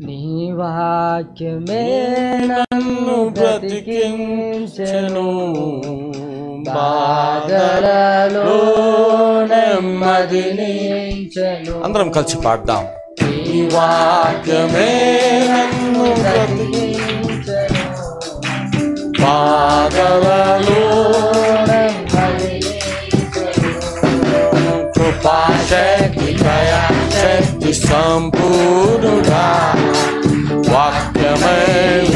నీ వాక్యమే నన్ను బ్రతికించెను, బాధలలో నెమ్మదినించెను. అందరం కలిసి పాడదాం. నీ వాక్యమే నన్ను బ్రతికించెను, బాధలలో నెమ్మదినించెను. కృపాశక్తి దయాశక్తి సంపూర్ణుడా, వాక్యమై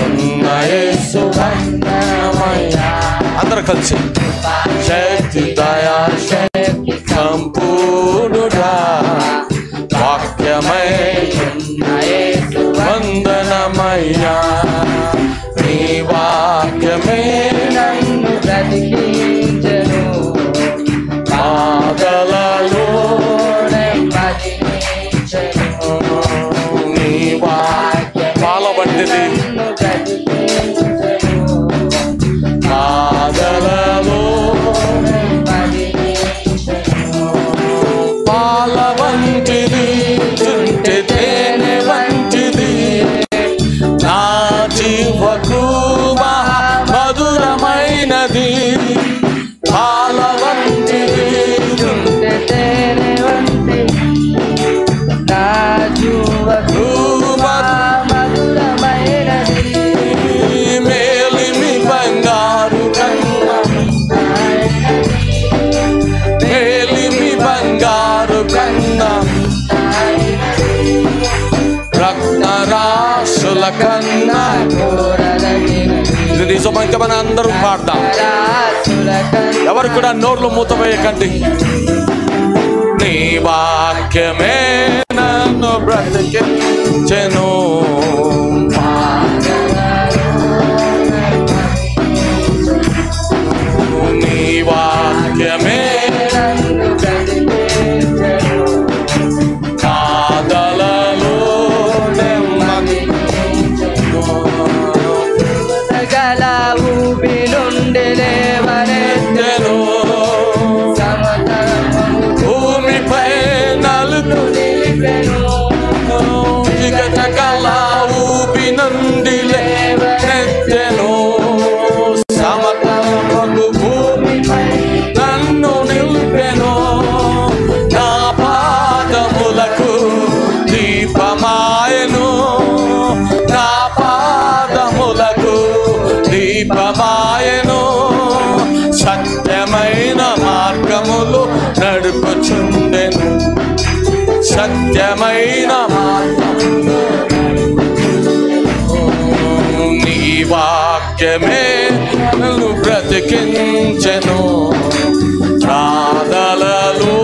ఉన్న యేసు వందనమయ్యా. అందరూ కలిసి శక్తి దయాశక్తి సంపూర్ణుడా, వాక్యమై ఉన్న యేసు వందనమయ్యా. నీ వాక్యమే నన్ను బ్రతికించెను, బాధలలో నెమ్మదినించెను. నీ వాక్యం పాల వంటిది, బాధలలో పాల వంటిది, చుంటె తేనె వంటిది, నా జీవకు మధురమైనది. పాల వంటిది, చుంటె తేనె వంటిది, నా జీవకు మధురమైనది. మేలిమి బంగారు కన్నా, మేలిమి బంగారు కన్నా, రత్నరాశుల కన్నా. ఇది నిజమైతే మన అందరూ పాడదాం. ఎవరు కూడా నోర్లు మూతవేయకండి. నీ వాక్యమే నన్ను బ్రతికించెను, నీ వాక్యమే బాధలలో నెమ్మదినించెను. గల ఊబి నుండి లేవనెత్తెను, భూమిపై నలుగు నిలిపెను. గల ఊబి నుండి లేవనెత్తెను, సమతలమగు భూమిపై నన్ను నిలిపెను. నా పాదములకు దీపమాయెను, నా పాదములకు దీపమాయెను. సత్యమైన మార్గములు నడుపుచుండెను, సత్యమైన మార్గములు. నీ వాక్యమే నన్ను బ్రతికించెను, బాధలలో.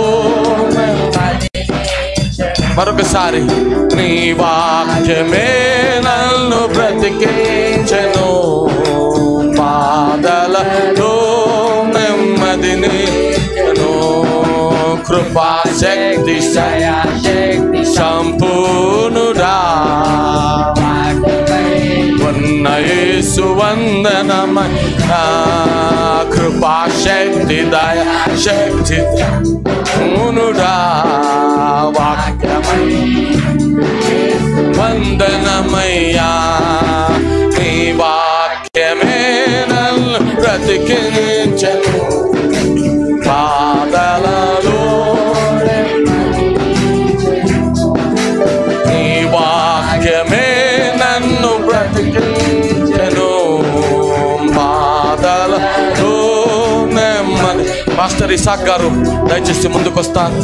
మరొకసారి నీ వాక్యమే నన్ను బ్రతికించెను, బాధలలో నెమ్మదినించెను. కృపాశక్తి దయాశక్తి సంపూర్ణుడా, ఉన్న యేసు వందనమయ్యా. కృపాశక్తి దయాశక్తి సంపూర్ణుడా, వాక్యమై వందనమయ్యా. నీ వాక్యమే నన్ను బ్రతికించెను, బాధలలో. నీ వాక్యమే నన్ను బ్రతికించెను, బాధలలో నెమ్మది. మాస్టర్ ఇసాక్ గారు దయచేసి ముందుకు వస్తారు.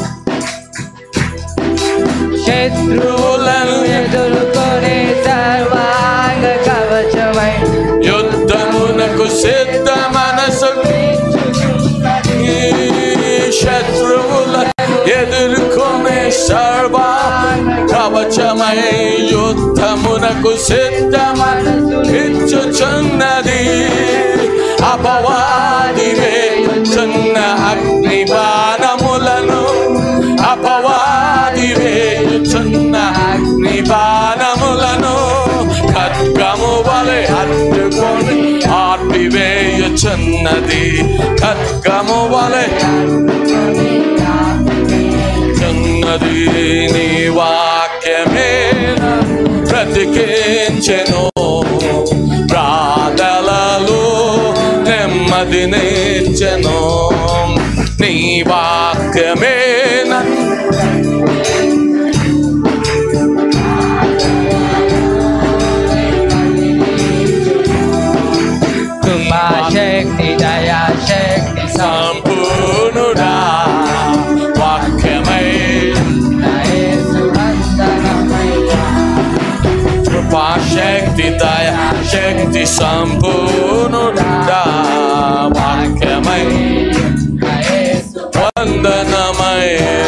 శత్రువులను ఎదుర్కొనే సర్వాంగ కవచమై యుద్ధమునకు సిద్ధ మనసు, శత్రువులను ఎదుర్కొనే సర్వాంగ కవచమై యుద్ధమునకు సిద్ధ మనసు ఇచ్చుచున్నది. అపవాది వేయుచున్న అగ్ని బాణములను, అపవాది వేయుచున్న అగ్ని బాణములను ఖడ్గము వలె అడ్డుకొని ఆర్పివేయుచున్నది. ఖడ్గము వలె చున్నది. నీ వాక్యమే బ్రతికించెను ప్రార్థనలు నెమ్మదినిచ్చెను నీ వాక్యమే కృపాశక్తి దయాశక్తి సంపూర్ణుడా వాక్యమై కృపాశక్తి దయాశక్తి సంపూర్ణుడా వాక్యమై వందనమయ్యా